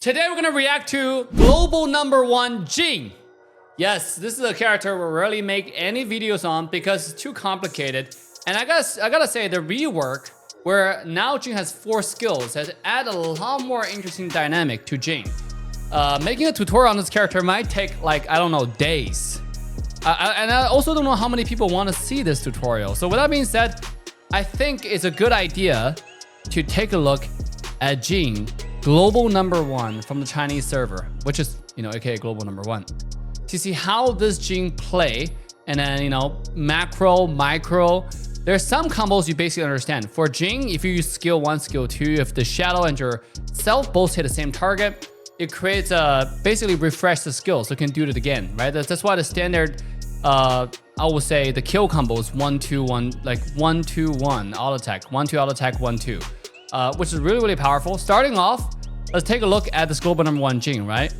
Today we're gonna react to global #1 Jing. Yes, this is a character we rarely make any videos on because it's too complicated. And I gotta say the rework where now Jing has 4 skills has added a lot more interesting dynamic to Jing. Making a tutorial on this character might take like, I don't know, days. And I also don't know how many people want to see this tutorial. So with that being said, I think it's a good idea to take a look at Jing, global #1 from the Chinese server, which is, aka global #1, to see how this Jing play, and then, macro, micro. There's some combos you basically understand. For Jing, if you use skill 1, skill 2, if the shadow and your self both hit the same target, it creates basically refresh the skill so you can do it again, right? That's why the standard, I would say the kill combo is 1-2-1, like 1-2-1 auto attack, 1-2 auto attack, 1-2. Which is really, really powerful. Starting off, let's take a look at this global #1 Jing, right?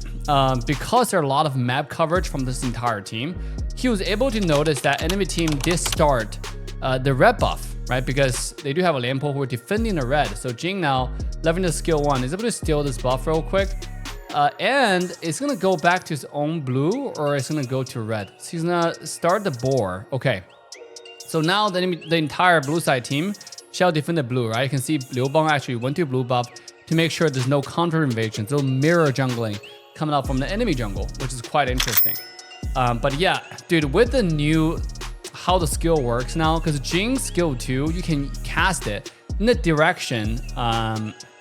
Because there are a lot of map coverage from this entire team, he was able to notice that enemy team did start the red buff, right? Because they do have a Lianpo who are defending the red. So Jing now, leveling the skill 1, is able to steal this buff real quick. And it's gonna go back to his own blue, or it's gonna go to red. So he's gonna start the boar. Okay. So now the entire blue side team shall defend the blue, right? You can see Liu Bang actually went to blue buff to make sure there's no counter invasions, no mirror jungling coming out from the enemy jungle, which is quite interesting. But yeah, dude, with the new, how the skill works now, because Jing's skill 2, you can cast it in a direction,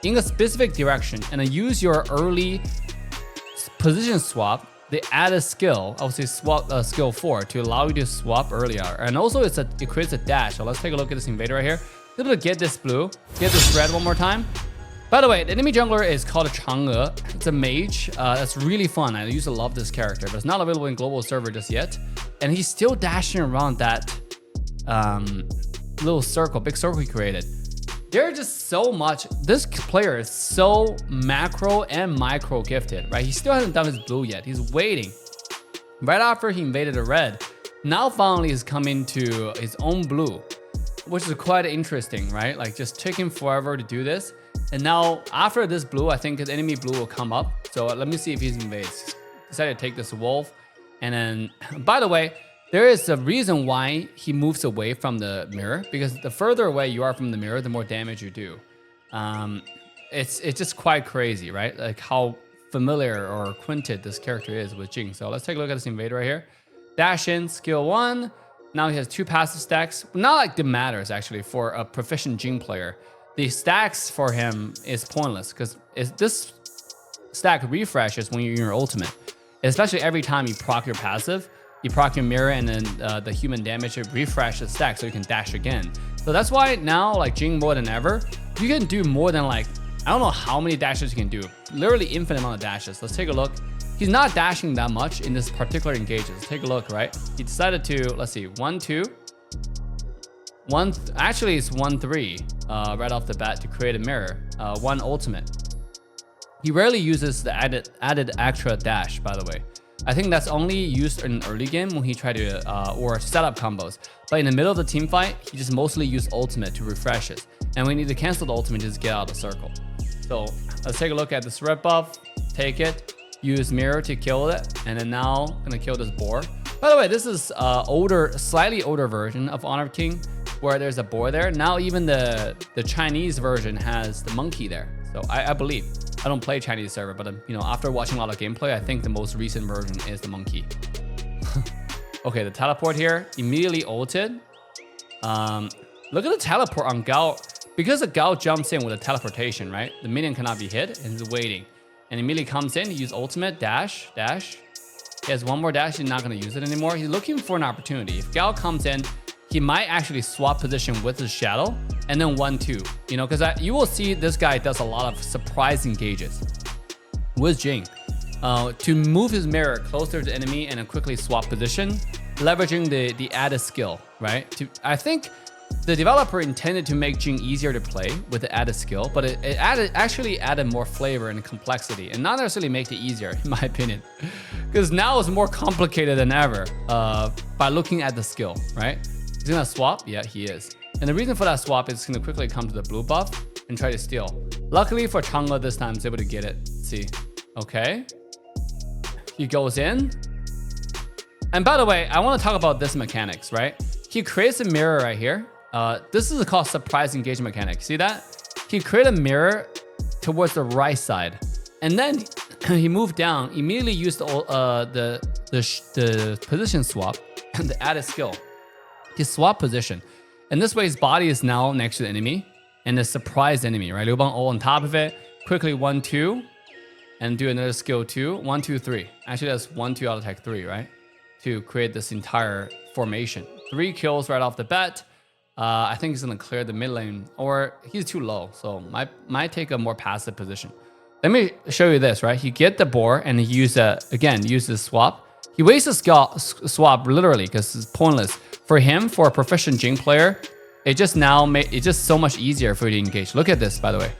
in a specific direction, and then use your early position swap, the added skill, I would say swap skill 4 to allow you to swap earlier. And also it creates a dash. So let's take a look at this invader right here. Able to get this blue, get this red one more time. By the way, the enemy jungler is called a Chang'e. It's a mage. That's really fun. I used to love this character, but it's not available in global server just yet. And he's still dashing around that little circle, big circle he created. There's just so much. This player is so macro and micro gifted, right? He still hasn't done his blue yet. He's waiting. Right after he invaded the red, now finally he's coming to his own blue, which is quite interesting, right? Like just taking forever to do this. And now after this blue, I think his enemy blue will come up. So let me see if he's invades. Decided to take this wolf. And then, by the way, there is a reason why he moves away from the mirror, because the further away you are from the mirror, the more damage you do. It's just quite crazy, right? Like how familiar or acquainted this character is with Jing. So let's take a look at this invader right here. Dash in, skill 1. Now he has 2 passive stacks. Not like it matters actually for a proficient Jing player. The stacks for him is pointless because this stack refreshes when you're in your ultimate. Especially every time you proc your passive, you proc your mirror and then the human damage, it refreshes the stack so you can dash again. So that's why now, like Jing more than ever, you can do more than like, I don't know how many dashes you can do. Literally infinite amount of dashes. Let's take a look. He's not dashing that much in this particular engagement. Let's take a look, right? He decided to, let's see, 1-2. Actually it's 1-3 right off the bat to create a mirror. 1 ultimate. He rarely uses the added extra dash, by the way. I think that's only used in early game when he tried to, or setup combos. But in the middle of the team fight, he just mostly used ultimate to refresh it. And we need to cancel the ultimate to just get out of the circle. So let's take a look at this red buff, take it, use mirror to kill it, and then now gonna kill this boar. By the way, this is slightly older version of Honor King, where there's a boar there. Now even the Chinese version has the monkey there. So I believe. I don't play Chinese server, but after watching a lot of gameplay, I think the most recent version is the monkey. Okay, the teleport here, immediately ulted. Look at the teleport on Gao. Because the Gao jumps in with a teleportation, right? The minion cannot be hit and is waiting. And immediately comes in, he uses ultimate, dash. He has 1 more dash, he's not gonna use it anymore. He's looking for an opportunity. If Gao comes in, he might actually swap position with his shadow and then 1-2, because you will see this guy does a lot of surprise engages with Jing to move his mirror closer to the enemy and then quickly swap position, leveraging the added skill, right? I think the developer intended to make Jing easier to play with the added skill, but it actually added more flavor and complexity, and not necessarily make it easier, in my opinion, because now it's more complicated than ever by looking at the skill, right? He's gonna swap, yeah, he is. And the reason for that swap is it's gonna quickly come to the blue buff and try to steal. Luckily for Chang'e this time, he's able to get it. Let's see. Okay. He goes in. And by the way, I want to talk about this mechanics, right? He creates a mirror right here. This is called surprise engagement mechanic. See that? He created a mirror towards the right side. And then he moved down, immediately used the position swap, the added skill. He swapped position. And this way his body is now next to the enemy and the surprise enemy, right? Liu Bang all on top of it. Quickly 1, 2. And do another skill 2. 1, 2, 3. Actually that's 1, 2 auto attack 3, right? To create this entire formation. 3 kills right off the bat. I think he's gonna clear the mid lane, or he's too low, so might take a more passive position. Let me show you this, right? He get the boar and he use the swap. He wastes a swap literally because it's pointless. For him, for a proficient Jing player, it's just so much easier for you to engage. Look at this, by the way.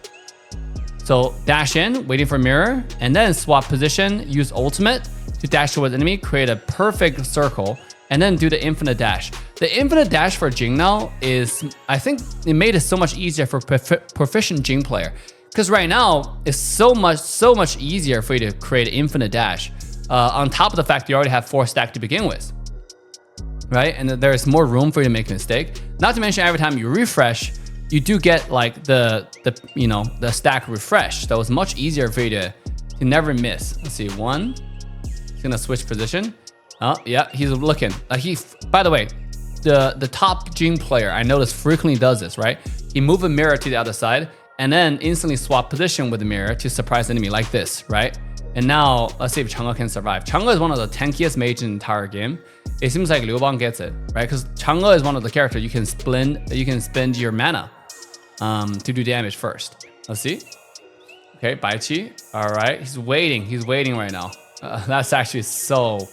So dash in, waiting for mirror, and then swap position, use ultimate to dash towards enemy, create a perfect circle, and then do the infinite dash. The infinite dash for Jing now is, I think it made it so much easier for proficient Jing player. Because right now, it's so much easier for you to create an infinite dash. On top of the fact you already have 4 stack to begin with. Right? And there's more room for you to make a mistake. Not to mention every time you refresh, you do get like the stack refresh. That was much easier for you to never miss. Let's see, 1. He's gonna switch position. Oh, yeah, he's looking. By the way, the top Jing player, I noticed frequently does this, right? He move a mirror to the other side and then instantly swap position with the mirror to surprise enemy like this, right? And now, let's see if Chang'e can survive. Chang'e is one of the tankiest mages in the entire game. It seems like Liu Bang gets it, right? Because Chang'e is one of the characters you can spend your mana to do damage first. Let's see. Okay, Bai Qi. All right, he's waiting right now. That's actually so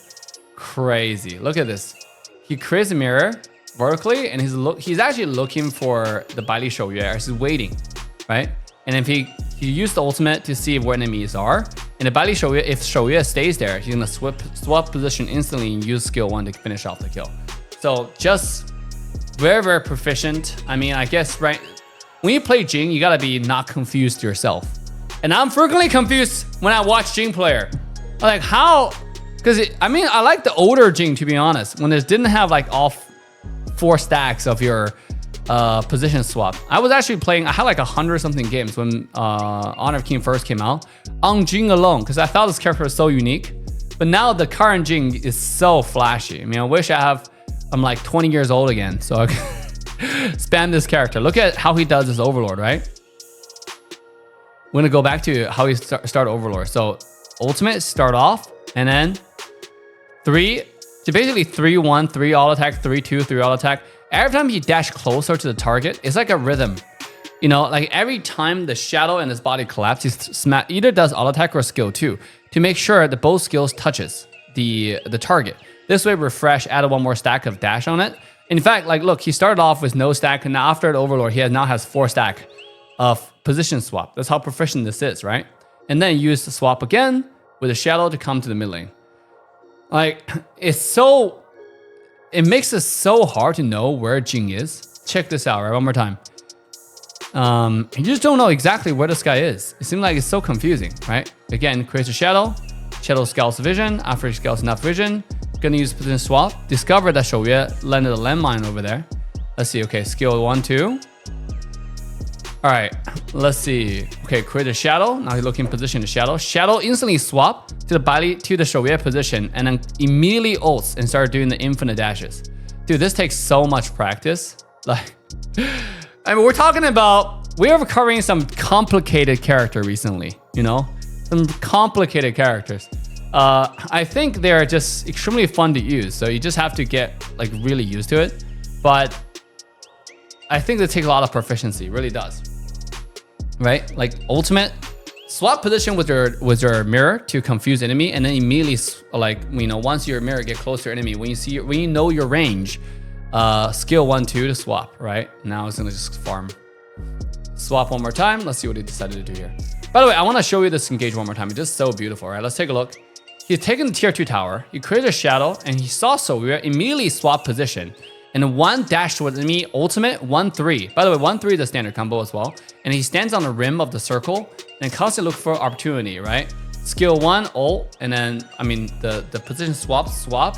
crazy. Look at this. He creates a mirror vertically, and he's actually looking for the Bai Li Shouyue. He's waiting, right? And if he used the ultimate to see where enemies are, and the Bai Li Shouyue, if Shouyue stays there, he's gonna swap position instantly and use skill 1 to finish off the kill. So just very proficient. I mean, I guess right when you play Jing, you gotta be not confused yourself. And I'm frequently confused when I watch Jing player. Like how? Because I like the older Jing, to be honest, when it didn't have like all 4 stacks of your position swap. I was actually playing, I had like 100 something games when Honor of King first came out on Jing alone, because I thought this character was so unique. But now the current Jing is so flashy. I mean, I wish I'm like 20 years old again, so I can spam this character. Look at how he does his Overlord, right? We're gonna go back to how he start Overlord. So ultimate, start off, and then 3, so basically 3, 1, 3 all attack, 3, 2, 3 all attack. Every time he dash closer to the target, it's like a rhythm. You know, like every time the shadow and his body collapse, he either does auto attack or skill 2 to make sure that both skills touches the target. This way, refresh, add 1 more stack of dash on it. In fact, like look, he started off with no stack, and now after the Overlord, he now has 4 stack of position swap. That's how proficient this is, right? And then use the swap again with a shadow to come to the mid lane. Like it makes it so hard to know where Jing is. Check this out, right? One more time. You just don't know exactly where this guy is. It seems like it's so confusing, right? Again, creates a shadow. Shadow scouts vision. After he scouts enough vision, gonna use position swap. Discover that Shouyue landed a landmine over there. Let's see. Okay, skill 1, 2. All right, let's see. Okay, create a shadow. Now he's looking position to shadow. Shadow instantly swap to the Shouyue position, and then immediately ults and start doing the infinite dashes. Dude, this takes so much practice. Like, I mean, we're covering some complicated character recently. You know, some complicated characters. I think they're just extremely fun to use. So you just have to get like really used to it. But I think they take a lot of proficiency. Really does. Right? Like ultimate, swap position with your mirror to confuse enemy, and then immediately like once your mirror get close to your enemy, when you know your range, skill 1, 2 to swap. Right? Now it's gonna just farm. Swap 1 more time. Let's see what he decided to do here. By the way, I want to show you this engage 1 more time. It's just so beautiful, right? Let's take a look. He's taken the tier 2 tower. He created a shadow, and he saw Shouyue immediately swap position. And 1 dash towards enemy, ultimate, 1, 3. By the way, 1, 3 is a standard combo as well. And he stands on the rim of the circle and constantly look for opportunity, right? skill 1 ult, and then the position swap,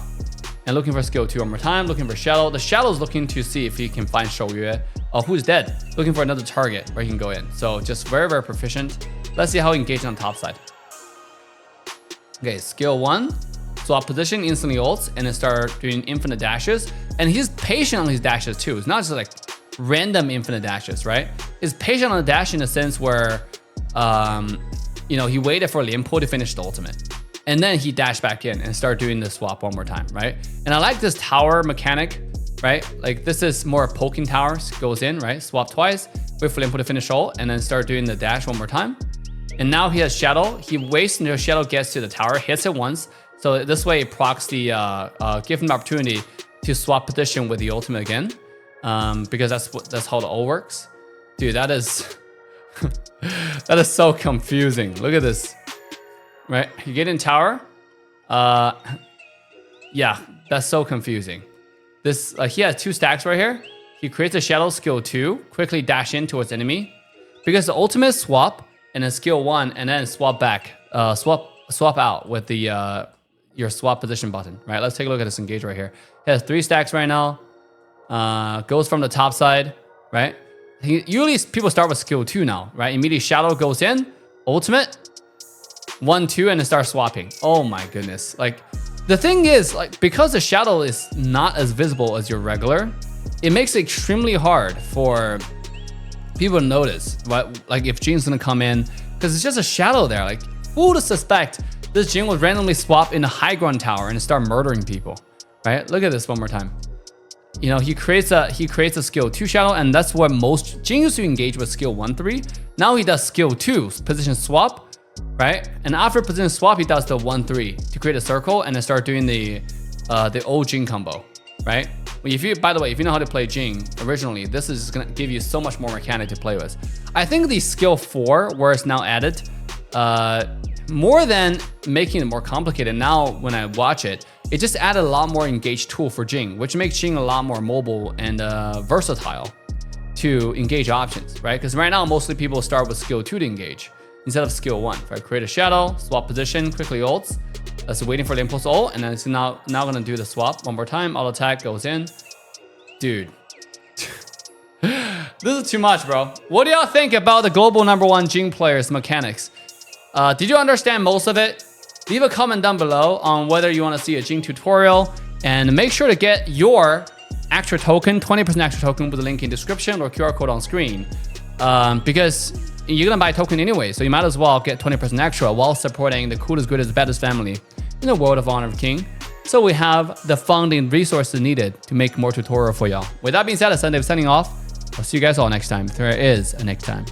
and looking for skill 2 one more time. Looking for shadow. The shadow is looking to see if he can find Shouyue. Oh, who's dead? Looking for another target where he can go in. So just very, very proficient. Let's see how he engages on top side. Okay, skill 1, swap position, instantly ults, and then start doing infinite dashes. And he's patient on his dashes too. It's not just like random infinite dashes, right? He's patient on the dash in the sense where, he waited for Lianpo to finish the ultimate. And then he dashed back in and start doing the swap one more time, right? And I like this tower mechanic, right? Like this is more poking towers, goes in, right? Swap twice, wait for Lianpo to finish ult, and then start doing the dash one more time. And now he has shadow. He waits until shadow gets to the tower, hits it once. So this way it procs the, give him the opportunity to swap position with the ultimate again. Because that's how the ult works. Dude, that is, that is so confusing. Look at this, right? You get in tower. Yeah, that's so confusing. This, he has 2 stacks right here. He creates a shadow skill 2, quickly dash in towards enemy. Because the ultimate swap, and then skill 1, and then swap back, swap out with the your swap position button, right? Let's take a look at this engage right here. He has 3 stacks right now. Goes from the top side, right? Usually people start with skill 2 now, right? Immediately shadow goes in, ultimate, 1, 2, and then start swapping. Oh my goodness! Like the thing is, like because the shadow is not as visible as your regular, it makes it extremely hard for people to notice, right? Like if Jing's gonna come in, because it's just a shadow there. Like who would suspect this Jing would randomly swap in the high ground tower and start murdering people, right? Look at this one more time. He creates a skill 2 shadow, and that's what most Jing used to engage with skill 1, 3. Now he does skill 2 position swap, right? And after position swap, he does the 1, 3 to create a circle and then start doing the old Jing combo, right? By the way, if you know how to play Jing originally, this is gonna give you so much more mechanic to play with. I think the skill 4, where it's now added, more than making it more complicated. Now when I watch it, it just added a lot more engage tool for Jing, which makes Jing a lot more mobile and versatile to engage options, right? Because right now, mostly people start with skill 2 to engage instead of skill 1. If I create a shadow, swap position, quickly ults. That's waiting for the impulse ult, and then it's now gonna do the swap one more time. Auto attack goes in. Dude. This is too much, bro. What do y'all think about the global #1 Jing player's mechanics? Did you understand most of it? Leave a comment down below on whether you want to see a Jing tutorial, and make sure to get your extra token, 20% extra token with the link in description or QR code on screen. Because you're gonna buy a token anyway, so you might as well get 20% extra while supporting the coolest, greatest, baddest family in the world of Honor of King. So we have the funding resources needed to make more tutorial for y'all. With that being said, it's Sunday signing off. I'll see you guys all next time, if there is a next time.